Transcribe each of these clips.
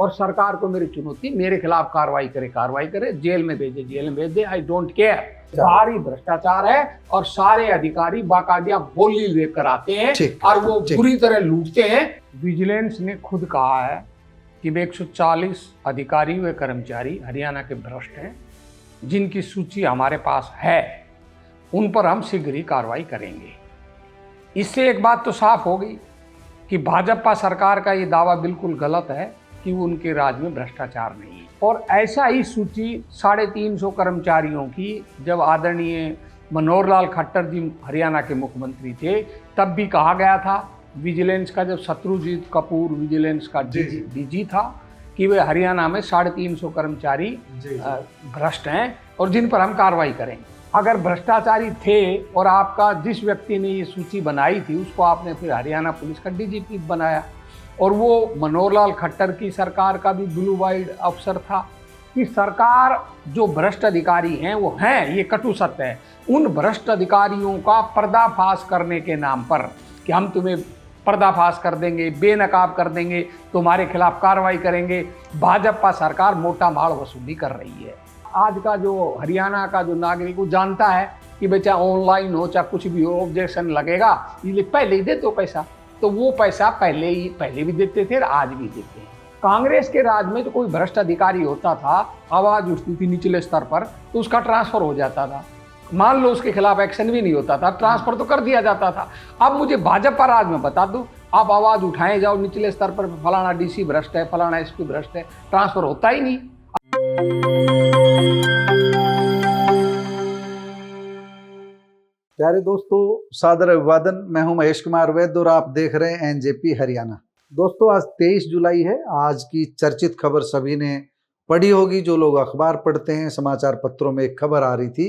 और सरकार को मेरी चुनौती, मेरे खिलाफ कार्रवाई करे, जेल में भेज दे, आई डोंट केयर। भारी भ्रष्टाचार है और सारे अधिकारी बाकायदा बोली लेकर आते हैं और वो बुरी तरह लूटते हैं। विजिलेंस ने खुद कहा है कि वे 140 अधिकारी व कर्मचारी हरियाणा के भ्रष्ट हैं, जिनकी सूची हमारे पास है, उन पर हम शीघ्र ही कार्रवाई करेंगे। इससे एक बात तो साफ होगी कि भाजपा सरकार का ये दावा बिल्कुल गलत है कि वो उनके राज में भ्रष्टाचार नहीं है। और ऐसा ही सूची 350 कर्मचारियों की जब आदरणीय मनोहर लाल खट्टर जी हरियाणा के मुख्यमंत्री थे तब भी कहा गया था, विजिलेंस का जब शत्रुजीत कपूर विजिलेंस का डीजी था, कि वे हरियाणा में 350 कर्मचारी भ्रष्ट हैं और जिन पर हम कार्रवाई करेंगे। अगर भ्रष्टाचारी थे और आपका जिस व्यक्ति ने ये सूची बनाई थी उसको आपने फिर हरियाणा पुलिस का डीजीपी बनाया, और वो मनोहर लाल खट्टर की सरकार का भी ब्लू वाइड अफसर था, कि सरकार जो भ्रष्ट अधिकारी हैं वो हैं, ये कटु सत्य है। उन भ्रष्ट अधिकारियों का पर्दाफाश करने के नाम पर कि हम तुम्हें पर्दाफाश कर देंगे, बेनकाब कर देंगे, तुम्हारे खिलाफ कार्रवाई करेंगे, भाजपा सरकार मोटा माल वसूली कर रही है। आज का जो हरियाणा का जो नागरिक वो जानता है कि भाई चाहे ऑनलाइन हो चाहे कुछ भी हो, ऑब्जेक्शन लगेगा, इसलिए पहले ही दे दो पैसा। तो वो पैसा पहले भी देते थे और आज भी देते हैं। कांग्रेस के राज में तो कोई भ्रष्ट अधिकारी होता था, आवाज उठती थी निचले स्तर पर, तो उसका ट्रांसफर हो जाता था। मान लो उसके खिलाफ एक्शन भी नहीं होता था, ट्रांसफर तो कर दिया जाता था। अब मुझे भाजपा राज में बता दो, आप आवाज उठाए जाओ निचले स्तर पर, फलाना डीसी भ्रष्ट है, फलाना एसपी भ्रष्ट है, ट्रांसफर होता ही नहीं। प्यारे दोस्तों, सादर अभिवादन। मैं हूं महेश कुमार वैद्य और आप देख रहे हैं एनजेपी हरियाणा। दोस्तों, आज 23 जुलाई है। आज की चर्चित खबर सभी ने पढ़ी होगी। जो लोग अखबार पढ़ते हैं, समाचार पत्रों में एक खबर आ रही थी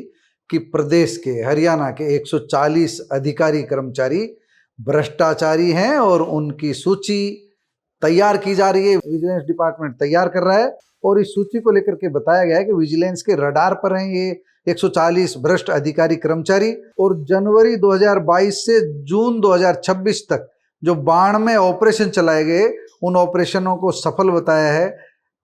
कि प्रदेश के, हरियाणा के 140 अधिकारी कर्मचारी भ्रष्टाचारी हैं और उनकी सूची तैयार की जा रही है। विजिलेंस डिपार्टमेंट तैयार कर रहा है और इस सूची को लेकर के बताया गया है कि विजिलेंस के रडार पर हैं ये 140 भ्रष्ट अधिकारी कर्मचारी। और जनवरी 2022 से जून 2026 तक जो 92 ऑपरेशन चलाए गए, उन ऑपरेशनों को सफल बताया है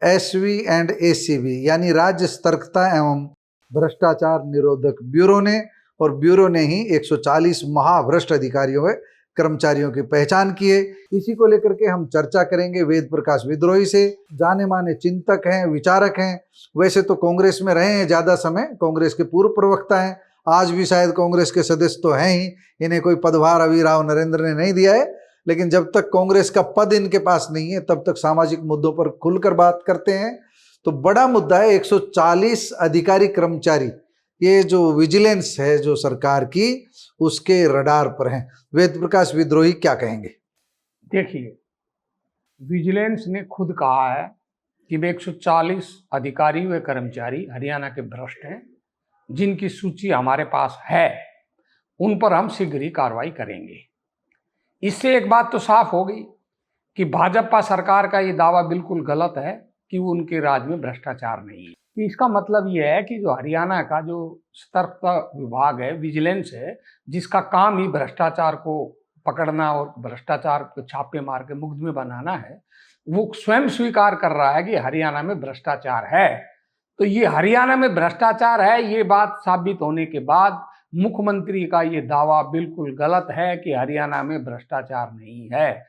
एसवी एंड एसीबी यानी राज्य सतर्कता एवं भ्रष्टाचार निरोधक ब्यूरो ने। और ब्यूरो ने ही 140 महाभ्रष्ट अधिकारियों व कर्मचारियों की पहचान की है। इसी को लेकर के हम चर्चा करेंगे वेद प्रकाश विद्रोही से। जाने माने चिंतक हैं, विचारक हैं। वैसे तो कांग्रेस में रहे हैं ज़्यादा समय, कांग्रेस के पूर्व प्रवक्ता हैं, आज भी शायद कांग्रेस के सदस्य तो हैं ही। इन्हें कोई पदभार अभी राव नरेंद्र ने नहीं दिया है, लेकिन जब तक कांग्रेस का पद इनके पास नहीं है तब तक सामाजिक मुद्दों पर खुलकर बात करते हैं। तो बड़ा मुद्दा है 140 अधिकारी कर्मचारी, ये जो विजिलेंस है जो सरकार की, उसके रडार पर हैं। वेद प्रकाश विद्रोही क्या कहेंगे? देखिए, विजिलेंस ने खुद कहा है कि वे 140 अधिकारी व कर्मचारी हरियाणा के भ्रष्ट हैं, जिनकी सूची हमारे पास है, उन पर हम शीघ्र ही कार्रवाई करेंगे। इससे एक बात तो साफ होगी कि भाजपा सरकार का ये दावा बिल्कुल गलत है कि वो उनके राज में भ्रष्टाचार नहीं है। इसका मतलब ये है कि जो हरियाणा का जो सतर्कता विभाग है, विजिलेंस है, जिसका काम ही भ्रष्टाचार को पकड़ना और भ्रष्टाचार को छापे मार के मुकदमे बनाना है, वो स्वयं स्वीकार कर रहा है कि हरियाणा में भ्रष्टाचार है। तो ये हरियाणा में भ्रष्टाचार है, ये बात साबित होने के बाद मुख्यमंत्री का ये दावा बिल्कुल गलत है कि हरियाणा में भ्रष्टाचार नहीं है।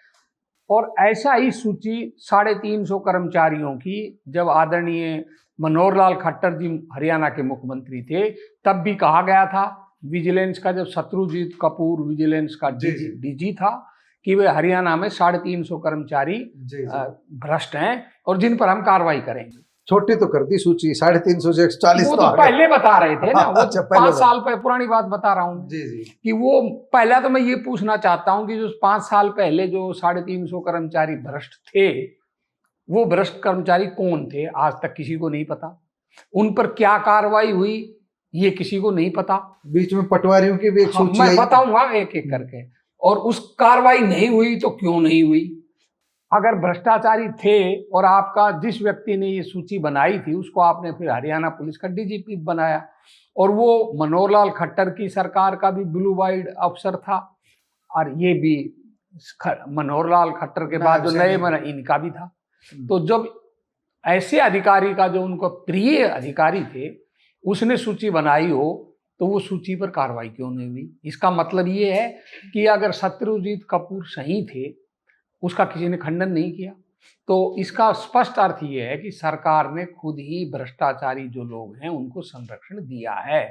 और ऐसा ही सूची 350 कर्मचारियों की जब आदरणीय मनोहर लाल खट्टर जी हरियाणा के मुख्यमंत्री थे तब भी कहा गया था, विजिलेंस का जब शत्रुजीत कपूर विजिलेंस का डीजी था, कि वे हरियाणा में 350 कर्मचारी भ्रष्ट हैं और जिन पर हम कार्रवाई करेंगे। छोटी तो कर दी सूची, 350 से 140 वो तो पहले बता रहे थे ना, वो 5 साल पहले पुरानी बात बता रहा हूँ कि वो पहला। तो मैं ये पूछना चाहता हूँ कि जो 5 साल पहले जो 350 कर्मचारी भ्रष्ट थे, वो भ्रष्ट कर्मचारी कौन थे? आज तक किसी को नहीं पता। उन पर क्या कार्रवाई हुई ये किसी को नहीं पता। बीच में पटवारियों की भी एक सूची मैं बताऊंगा एक एक करके। और उस कार्रवाई नहीं हुई तो क्यों नहीं हुई? अगर भ्रष्टाचारी थे और आपका जिस व्यक्ति ने ये सूची बनाई थी उसको आपने फिर हरियाणा पुलिस का डीजीपी बनाया, और वो मनोहर लाल खट्टर की सरकार का भी ब्लू वाइड अफसर था, और ये भी मनोहर लाल खट्टर के बाद जो नए इनका भी था। तो जब ऐसे अधिकारी का जो उनको प्रिय अधिकारी थे उसने सूची बनाई हो तो वो सूची पर कार्रवाई क्यों नहीं हुई? इसका मतलब ये है कि अगर सत्यजीत कपूर सही थे, उसका किसी ने खंडन नहीं किया, तो इसका स्पष्ट अर्थ ये है कि सरकार ने खुद ही भ्रष्टाचारी जो लोग हैं उनको संरक्षण दिया है।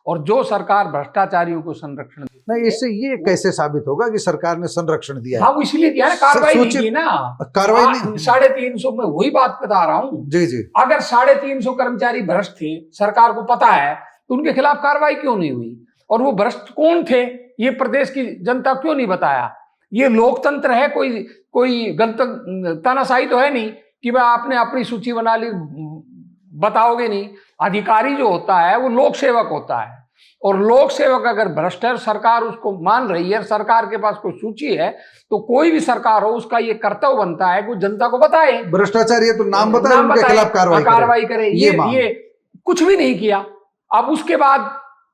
और जो सरकार भ्रष्टाचारियों को संरक्षण नहीं, इससे ये कैसे साबित होगा कि सरकार ने संरक्षण दिया है? हाँ, वो इसलिए दिया ना, कार्रवाई नहीं की ना। कार्रवाई नहीं, 350 में वही बात बता रहा हूँ। जी जी। अगर 350 कर्मचारी भ्रष्ट थे, सरकार को पता है, तो उनके खिलाफ कार्रवाई क्यों नहीं हुई? और वो भ्रष्ट कौन थे ये प्रदेश की जनता क्यों नहीं बताया? ये लोकतंत्र है, कोई गलत तानाशाही तो है नहीं कि भाई आपने अपनी सूची बना ली, बताओगे नहीं। अधिकारी जो होता है वो लोक सेवक होता है, और लोक सेवक अगर भ्रष्ट है, सरकार उसको मान रही है, सरकार के पास कोई सूची है, तो कोई भी सरकार हो उसका ये कर्तव्य बनता है कि जनता को बताए भ्रष्टाचारी है तो नाम बताए, उनके खिलाफ कार्रवाई करे। ये कुछ भी नहीं किया। अब उसके बाद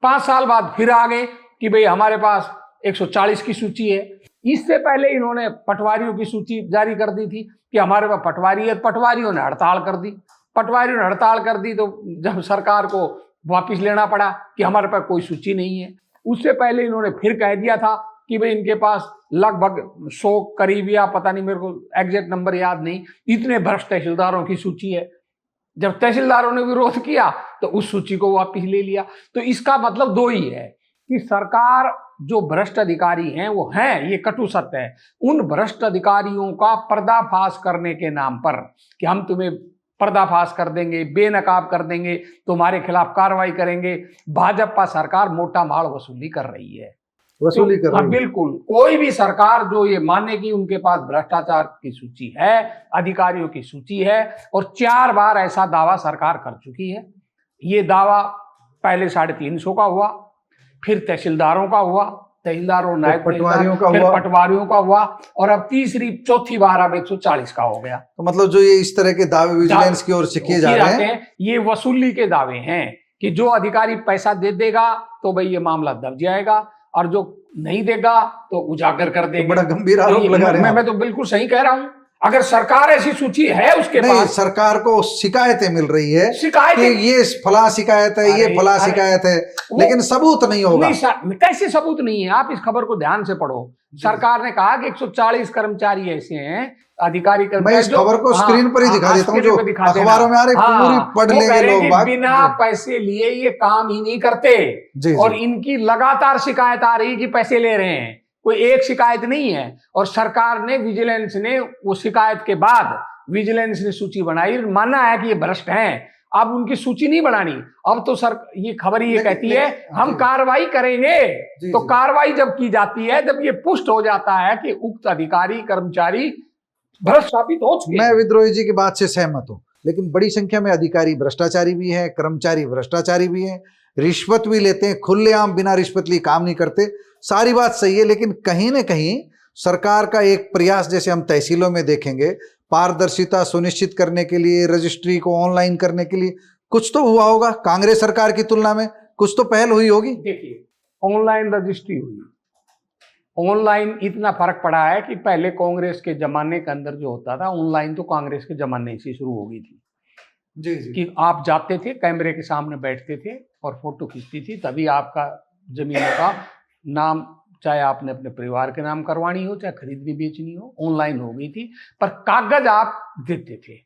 5 साल बाद फिर आ गए कि भाई हमारे पास 140 की सूची है। इससे पहले इन्होंने पटवारियों की सूची जारी कर दी थी कि हमारे पास पटवारी है, पटवारियों ने हड़ताल कर दी। पटवारियों ने हड़ताल कर दी तो जब सरकार को वापिस लेना पड़ा कि हमारे पास कोई सूची नहीं है। उससे पहले इन्होंने फिर कह दिया था कि भाई इनके पास लगभग 100 करीब, या पता नहीं, मेरे को एग्जैक्ट नंबर याद नहीं, इतने भ्रष्ट तहसीलदारों की सूची है। जब तहसीलदारों ने विरोध किया तो उस सूची को वापिस ले लिया। तो इसका मतलब दो ही है कि सरकार जो भ्रष्ट अधिकारी हैं वो हैं, ये कटु सत्य है। उन भ्रष्ट अधिकारियों का पर्दाफाश करने के नाम पर कि हम तुम्हें पर्दाफाश कर देंगे, बेनकाब कर देंगे, तुम्हारे खिलाफ कार्रवाई करेंगे, भाजपा सरकार मोटा माल वसूली कर रही है। वसूली कर रही है, बिल्कुल। कोई भी सरकार जो ये माने कि उनके पास भ्रष्टाचार की सूची है, अधिकारियों की सूची है, और 4 बार ऐसा दावा सरकार कर चुकी है। ये दावा पहले 350 का हुआ, फिर तहसीलदारों का हुआ, तहसीलदारों, नायब पटवारियों का फिर हुआ, पटवारियों का हुआ, और अब चौथी बार अब 140 का हो गया। तो मतलब जो ये इस तरह के दावे विजिलेंस की ओर से किए जा रहे हैं, ये वसूली के दावे हैं कि जो अधिकारी पैसा दे देगा तो भाई ये मामला दब जाएगा, और जो नहीं देगा तो उजागर कर देगा। तो बड़ा गंभीर आरोप लगा रहे हैं। मैं तो बिल्कुल सही कह रहा हूं। अगर सरकार ऐसी सूची है उसके पास, सरकार को शिकायतें मिल रही है, शिकायतें कि ये फला शिकायत है, ये फला शिकायत है, लेकिन सबूत नहीं होगा। कैसे सबूत नहीं है? आप इस खबर को ध्यान से पढ़ो। सरकार ने कहा कि 140 कर्मचारी ऐसे हैं, अधिकारी कर्मचारी। मैं इस खबर को स्क्रीन पर ही दिखा देता हूँ, जो अखबारों में आ रही, पूरी पढ़ लेंगे लोग। बिना पैसे लिए ये काम ही नहीं करते, और इनकी लगातार शिकायत आ रही है कि पैसे ले रहे हैं। कोई एक शिकायत नहीं है। और सरकार ने, विजिलेंस ने, वो शिकायत के बाद विजिलेंस ने सूची बनाई, माना है कि ये भ्रष्ट हैं। अब उनकी सूची नहीं बनानी, अब तो सर ये खबर ये कहती है हम कार्रवाई करेंगे। तो कार्रवाई जब की जाती है, जब ये पुष्ट हो जाता है कि उक्त अधिकारी कर्मचारी भ्रष्ट साबित हो चुके। मैं विद्रोही जी की बात से सहमत हूँ, लेकिन बड़ी संख्या में अधिकारी भ्रष्टाचारी भी हैं, कर्मचारी भ्रष्टाचारी भी हैं, रिश्वत भी लेते हैं, खुलेआम बिना रिश्वत लिए काम नहीं करते। सारी बात सही है, लेकिन कहीं ना कहीं सरकार का एक प्रयास, जैसे हम तहसीलों में देखेंगे, पारदर्शिता सुनिश्चित करने के लिए, रजिस्ट्री को ऑनलाइन करने के लिए कुछ तो हुआ होगा। कांग्रेस सरकार की तुलना में कुछ तो पहल हुई होगी। देखिए, ऑनलाइन रजिस्ट्री हुई, ऑनलाइन इतना फर्क पड़ा है कि पहले कांग्रेस के जमाने के अंदर जो होता था, ऑनलाइन तो कांग्रेस के जमाने से शुरू हो गई थी। जी। कि आप जाते थे, कैमरे के सामने बैठते थे और फोटो खींचती थी, तभी आपका जमीनों का नाम, चाहे आपने अपने परिवार के नाम करवानी हो, चाहे खरीदनी बेचनी हो, ऑनलाइन हो गई थी। पर कागज आप देते थे,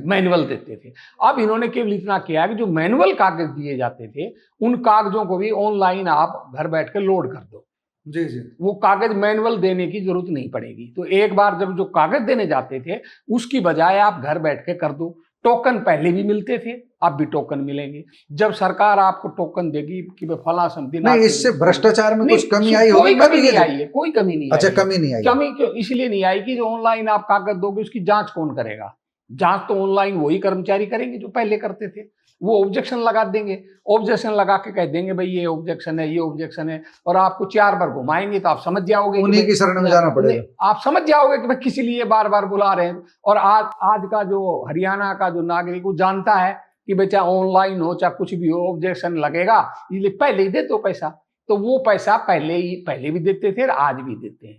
मैनुअल देते थे। अब इन्होंने केवल इतना किया कि जो मैनुअल कागज दिए जाते थे, उन कागजों को भी ऑनलाइन आप घर बैठ कर लोड कर दो। जी। वो कागज मैनुअल देने की जरूरत नहीं पड़ेगी। तो एक बार जब जो कागज देने जाते थे, उसकी बजाय आप घर बैठ के कर दो। टोकन पहले भी मिलते थे, अब भी टोकन मिलेंगे। जब सरकार आपको टोकन देगी कि फला दिन, नहीं, इससे भ्रष्टाचार में कुछ कमी आई होगी? कोई कमी नहीं आई है, कोई कमी नहीं। अच्छा, कमी नहीं आई। कमी क्यों? इसलिए नहीं आई कि जो ऑनलाइन आप कागज दोगे उसकी जांच कौन करेगा? जांच तो ऑनलाइन वही कर्मचारी करेंगे जो पहले करते थे। वो ऑब्जेक्शन लगा देंगे, ऑब्जेक्शन लगा के कह देंगे भाई ये ऑब्जेक्शन है, ये ऑब्जेक्शन है, और आपको 4 बार घुमाएंगे तो आप समझ जाओगे, उन्हीं की शरण में जाना पड़ेगा। आप समझ जाओगे कि भाई किस लिए बार बार बुला रहे हैं। और आज का जो हरियाणा का जो नागरिक वो जानता है कि भाई चाहे ऑनलाइन हो चाहे कुछ भी हो, ऑब्जेक्शन लगेगा, इसलिए पहले ही दे दो पैसा। तो वो पैसा पहले भी देते थे और आज भी देते हैं।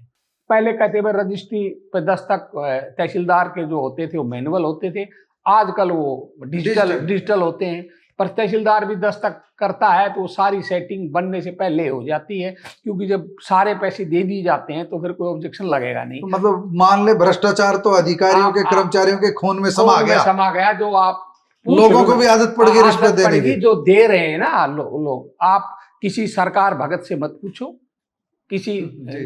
पहले कहते हुए रजिस्ट्री पे दस्तक तहसीलदार के जो होते थे वो मैनुअल होते थे, आजकल वो डिजिटल होते हैं, पर तहसीलदार भी दस्तक करता है तो सारी सेटिंग बनने से पहले हो जाती है, क्योंकि जब सारे पैसे दे दिए जाते हैं तो फिर कोई ऑब्जेक्शन लगेगा नहीं। तो मतलब मान ले भ्रष्टाचार तो अधिकारियों के, कर्मचारियों के खून में समा गया, जो आप लोगों को भी आदत पड़ गई रिश्वत देने की, जो दे रहे हैं ना लोग। आप किसी सरकार भगत से मत पूछो, किसी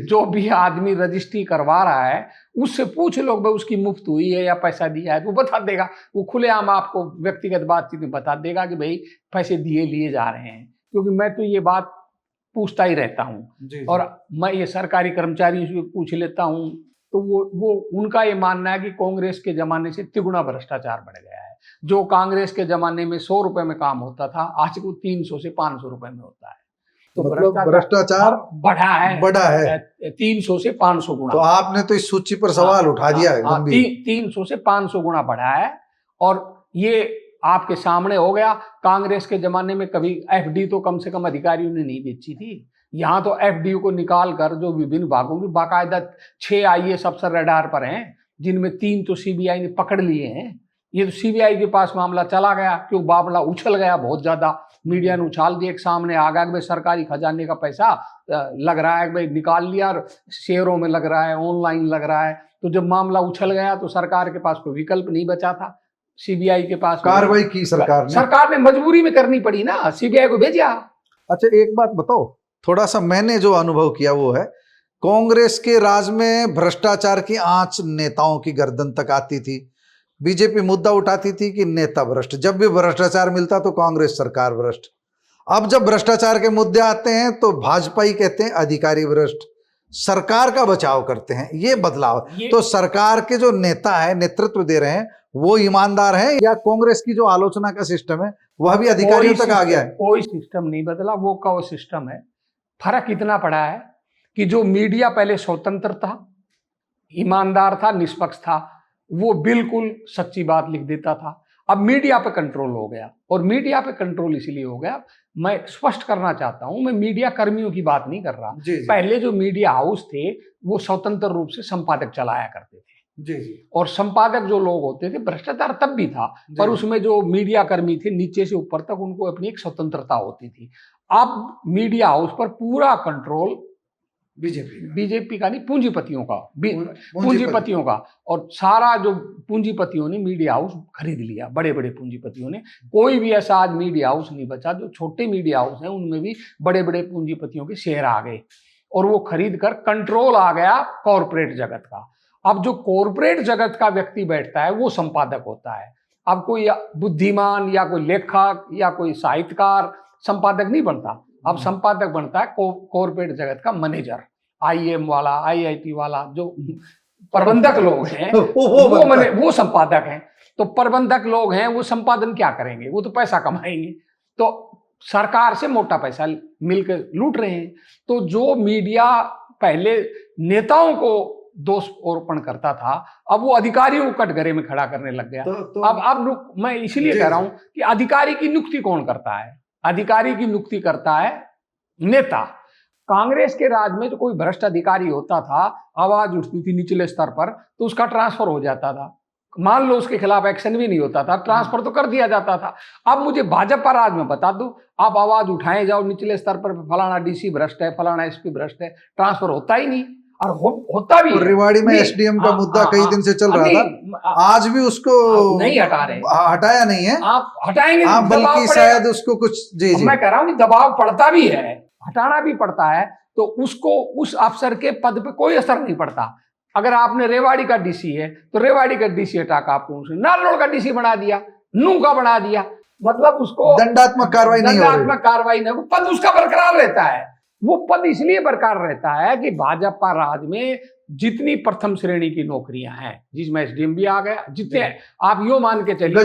जो भी आदमी रजिस्ट्री करवा रहा है उससे पूछ लो भाई उसकी मुफ्त हुई है या पैसा दिया है, तो वो बता देगा। वो खुलेआम आपको व्यक्तिगत बातचीत में बता देगा कि भाई पैसे दिए लिए जा रहे हैं, क्योंकि मैं तो ये बात पूछता ही रहता हूँ। और मैं ये सरकारी कर्मचारियों से पूछ लेता हूँ, तो वो उनका ये मानना है कि कांग्रेस के जमाने से तिगुना भ्रष्टाचार बढ़ गया है। जो कांग्रेस के जमाने में 100 रुपए में काम होता था, आज को 300 से 500 रुपए में होता है। तो मतलब भ्रष्टाचार बढ़ा है 300 से 500 गुना। तो आपने तो इस सूची पर सवाल उठा दिया है। 300 से 500 गुना बढ़ा है, और ये आपके सामने हो गया। कांग्रेस के जमाने में कभी एफडी तो कम से कम अधिकारियों ने नहीं बेची थी। यहाँ तो एफडी को निकाल कर जो विभिन्न भागों की बाकायदा 6 IAS अफसर रडार पर हैं, जिनमें 3 तो सीबीआई ने पकड़ लिए हैं। ये तो सीबीआई के पास मामला चला गया, क्यों मामला उछल गया बहुत ज्यादा, मीडिया ने उछाल दिया, एक सामने आ गया कि भाई सरकारी खजाने का पैसा लग रहा है, भाई निकाल लिया, और शेयरों में लग रहा है, ऑनलाइन लग रहा है। तो जब मामला उछल गया तो सरकार के पास कोई विकल्प नहीं बचा था, सीबीआई के पास कार्रवाई की सरकार ने मजबूरी में करनी पड़ी ना, सीबीआई को भेजा। अच्छा एक बात बताओ, थोड़ा सा मैंने जो अनुभव किया वो है, कांग्रेस के राज में भ्रष्टाचार की आंच नेताओं की गर्दन तक आती थी। बीजेपी मुद्दा उठाती थी कि नेता भ्रष्ट, जब भी भ्रष्टाचार मिलता तो कांग्रेस सरकार भ्रष्ट। अब जब भ्रष्टाचार के मुद्दे आते हैं तो भाजपा ही कहते हैं अधिकारी भ्रष्ट, सरकार का बचाव करते हैं। ये बदलाव तो सरकार के जो नेता है, नेतृत्व दे रहे हैं, वो ईमानदार हैं, या कांग्रेस की जो आलोचना का सिस्टम है वह भी अधिकारियों तक आ गया है? कोई सिस्टम नहीं बदला, वो का वो सिस्टम है। फर्क इतना पड़ा है कि जो मीडिया पहले स्वतंत्र था, ईमानदार था, निष्पक्ष था, वो बिल्कुल सच्ची बात लिख देता था। अब मीडिया पे कंट्रोल हो गया, और मीडिया पे कंट्रोल इसलिए हो गया, मैं स्पष्ट करना चाहता हूं, मैं मीडिया कर्मियों की बात नहीं कर रहा। पहले जो मीडिया हाउस थे वो स्वतंत्र रूप से संपादक चलाया करते थे, और संपादक जो लोग होते थे, भ्रष्टाचार तब भी था, पर उसमें जो मीडिया कर्मी थे नीचे से ऊपर तक, उनको अपनी एक स्वतंत्रता होती थी। अब मीडिया हाउस पर पूरा कंट्रोल बीजेपी का नहीं, पूंजीपतियों का, और सारा जो पूंजीपतियों ने मीडिया हाउस खरीद लिया, बड़े बड़े पूंजीपतियों ने। कोई भी ऐसा आज मीडिया हाउस नहीं बचा, जो छोटे मीडिया हाउस हैं उनमें भी बड़े बड़े पूंजीपतियों के शेयर आ गए, और वो खरीद कर कंट्रोल आ गया कॉरपोरेट जगत का। अब जो कॉरपोरेट जगत का व्यक्ति बैठता है वो संपादक होता है। अब कोई बुद्धिमान या कोई लेखक या कोई साहित्यकार संपादक नहीं बनता, अब संपादक बनता है कॉर्पोरेट जगत का मैनेजर, IIM वाला, IIT वाला, जो प्रबंधक लोग हैं वो संपादक हैं। तो प्रबंधक लोग हैं, वो संपादन क्या करेंगे, वो तो पैसा कमाएंगे, तो सरकार से मोटा पैसा मिलकर लूट रहे हैं। तो जो मीडिया पहले नेताओं को दोष आरोपण करता था, अब वो अधिकारियों को कटघरे में खड़ा करने लग गया। अब मैं इसलिए कह रहा हूं कि अधिकारी की नियुक्ति कौन करता है? अधिकारी की नियुक्ति करता है नेता। कांग्रेस के राज में जो कोई भ्रष्ट अधिकारी होता था, आवाज उठती थी निचले स्तर पर, तो उसका ट्रांसफर हो जाता था। मान लो उसके खिलाफ एक्शन भी नहीं होता था, ट्रांसफर तो कर दिया जाता था। अब मुझे भाजपा राज में बता दो, आप आवाज उठाए जाओ निचले स्तर पर, फलाना DC भ्रष्ट है, फलाना SP भ्रष्ट है, ट्रांसफर होता ही नहीं। और होता भी है। रेवाड़ी में SDM का मुद्दा कई दिन से चल रहा था, आज भी उसको नहीं हटा रहे, हटाया नहीं है। आप हटाएंगे, बल्कि शायद उसको कुछ मैं कह रहा हूँ कि दबाव पड़ता भी है, हटाना भी पड़ता है, तो उसको उस अफसर के पद पे कोई असर नहीं पड़ता। अगर आपने रेवाड़ी का DC है तो रेवाड़ी का DC हटा कर आपको नारनौल का DC बना दिया, नूह का बना दिया, मतलब उसको दंडात्मक कार्रवाई नहीं, वो पद उसका बरकरार रहता है। वो पद इसलिए बरकरार रहता है कि भाजपा राज में जितनी प्रथम श्रेणी की नौकरियां हैं, जिसमें SDM भी आ गया, जितने आप यो मान के चलिए,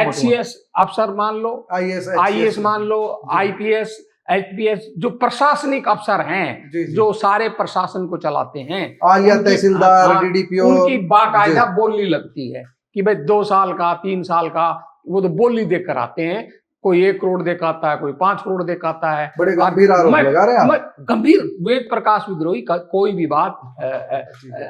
HCS अफसर मान लो, IAS मान लो, IPS HPS, जो प्रशासनिक अफसर हैं, जो सारे प्रशासन को चलाते हैं, तहसीलदार, DDPO, उनकी बाकायदा बोली लगती है कि भाई 2 साल का, 3 साल का, वो तो बोली देकर आते हैं। कोई 1 करोड़ दिखाता है, कोई 5 करोड़ दिखाता है। बड़े गंभीर आरोप लगा रहे हैं आप। गंभीर वेद प्रकाश विद्रोही कोई भी बात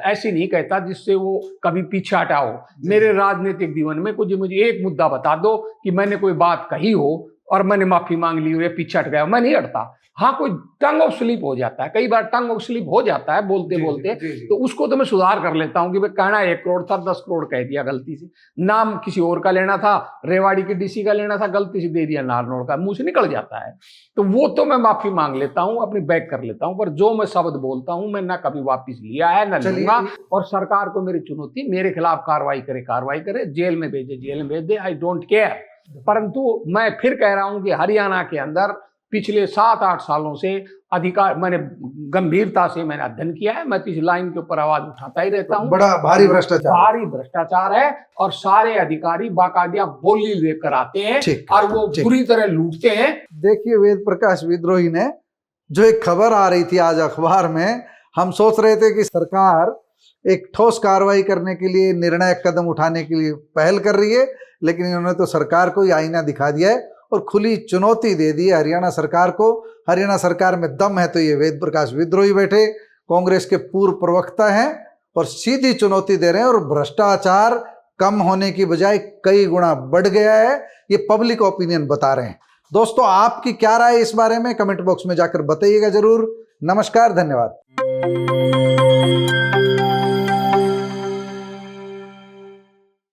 ऐसी नहीं कहता जिससे वो कभी पीछे हटा हो। मेरे राजनीतिक जीवन में कुछ मुझे एक मुद्दा बता दो कि मैंने कोई बात कही हो और मैंने माफी मांग ली हो या पीछे हट गया, मैं नहीं हटता। हाँ, कोई टंग ऑफ स्लिप हो जाता है, कई बार टंग ऑफ स्लिप हो जाता है बोलते बोलते, तो उसको तो मैं सुधार कर लेता हूँ कि भाई कहना 1 करोड़ था, 10 करोड़ कह दिया गलती से। नाम किसी और का लेना था, रेवाड़ी के डीसी का लेना था, गलती से दे दिया नारनौल का, मुंह से निकल जाता है। तो वो तो मैं माफी मांग लेता हूँ, अपनी बैक कर लेता हूँ, पर जो मैं शब्द बोलता हूँ मैं ना कभी वापिस लिया है ना लूंगा। और सरकार को मेरी चुनौती, मेरे खिलाफ कार्रवाई करे, जेल में भेज दे, आई डोंट केयर। परंतु मैं फिर कह रहा हूं कि हरियाणा के अंदर पिछले 7-8 सालों से अधिकार मैंने गंभीरता से मैंने अध्ययन किया है, मैं इस लाइन के ऊपर आवाज उठाता ही रहता हूं। बड़ा भारी भ्रष्टाचार है और सारे अधिकारी बाकायदा बोली लेकर आते हैं और वो बुरी तरह लूटते हैं। देखिए, वेद प्रकाश विद्रोही ने जो एक खबर आ रही थी आज अखबार में, हम सोच रहे थे कि सरकार एक ठोस कार्रवाई करने के लिए, निर्णायक कदम उठाने के लिए पहल कर रही है, लेकिन इन्होंने तो सरकार को ही आईना दिखा दिया है और खुली चुनौती दे दी है हरियाणा सरकार को। हरियाणा सरकार में दम है तो ये वेद प्रकाश विद्रोही बैठे कांग्रेस के पूर्व प्रवक्ता हैं और सीधी चुनौती दे रहे हैं। और भ्रष्टाचार कम होने की बजाय कई गुना बढ़ गया है, ये पब्लिक ओपिनियन बता रहे हैं। दोस्तों, आपकी क्या राय इस बारे में कमेंट बॉक्स में जाकर बताइएगा जरूर। नमस्कार, धन्यवाद।